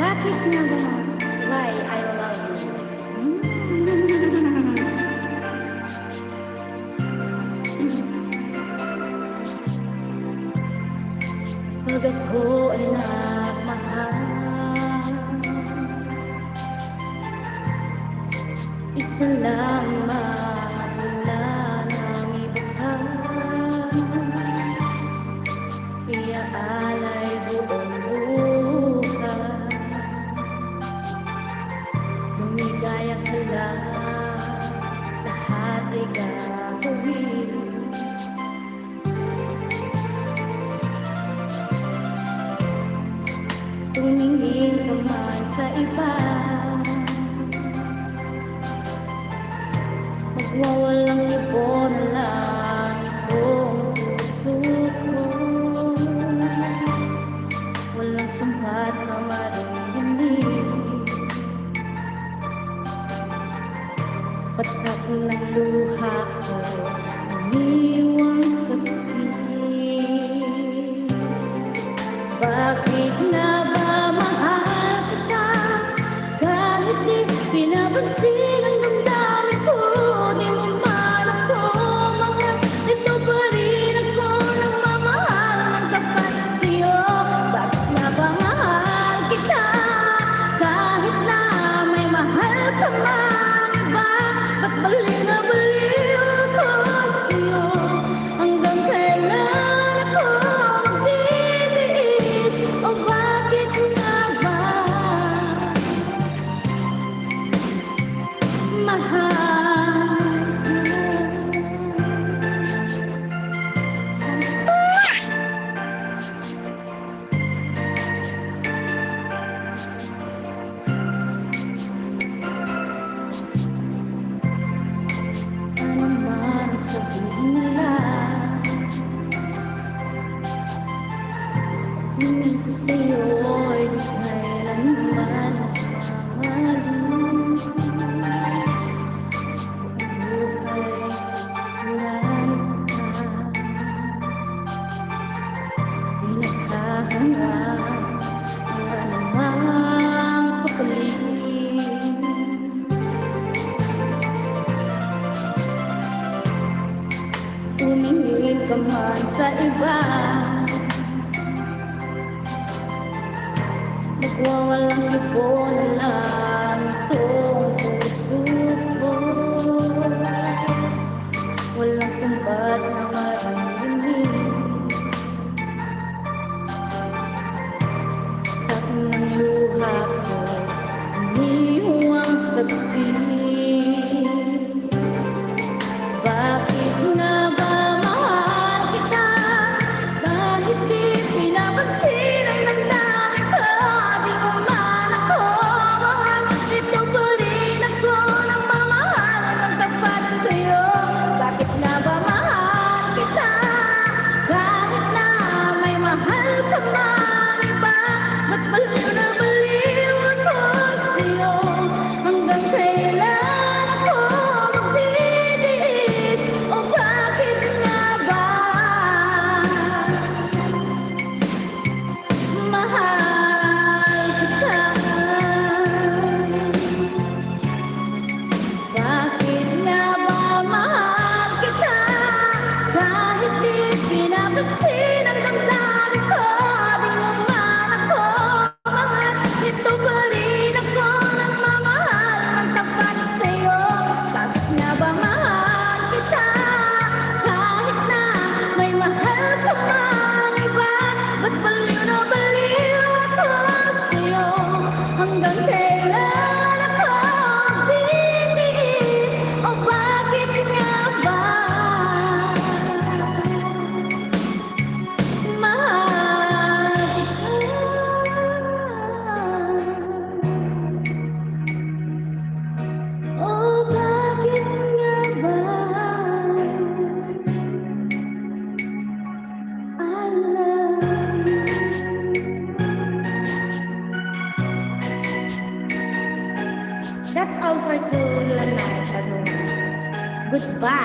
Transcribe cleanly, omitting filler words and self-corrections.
Bakit nga ba? Why I love you? Pag ako ay nagmahal, isa lang mawala ng iba pa, iaalay buong buhay. Lumigaya ka lang, lahat ay gagawin. Tumingin ka man sa iba, magwawalang ibon na lang itong puso ko. Walang sumpat na maririnig, patak ng luha ko, iniwang saksi. Bakit nga ba mahal kita, kahit di pinapansin ang damdamin ko? Di mo man ako mahal, ito pa rin ako nagmamahal ng tapat sa'yo. Bakit nga ba mahal kita, kahit na may mahal ka man iba? Ba't baliw na baliw ako sa'yo? Hanggang kailan ako magtitiis? O bakit nga ba mahal? Ano man sabihin nila, tingin ko sa'yo'y di kailanman mamahalin. Buhay lang ka, di naghahanap ng anumang kapalit. Tumingin ka man sa iba, nagwawalang ibon na lang itong puso ko. Walang sumbat na maririnig, tak ng luha ko, iniwang saksi. Bakit nga ba mahal kita, kahit di pinapansin ang damdamin ko? Di mo man ako mahal, ito pa rin ako nagmamahal ng tapat sa'yo. Bakit nga ba mahal kita, kahit na may mahal ka man iba? Ba't baliw na baliw ako sa'yo? Hanggang kailan ako magtitiis? O bakit nga ba mahal kita? Bakit nga ba mahal kita, kahit di pinapansin ang damdamin ko? Di mo man ako mahal, ito pa rin ako nagmamahal ng tapat sa'yo. Bakit nga ba mahal kita, kahit na may mahal ka man iba? Ba't baliw na baliw ako sa'yo? Hanggang kailan ako magtitiis? O bakit nga ba mahal kita? O bakit nga ba I love you? That's all for tonight, everyone. Goodbye.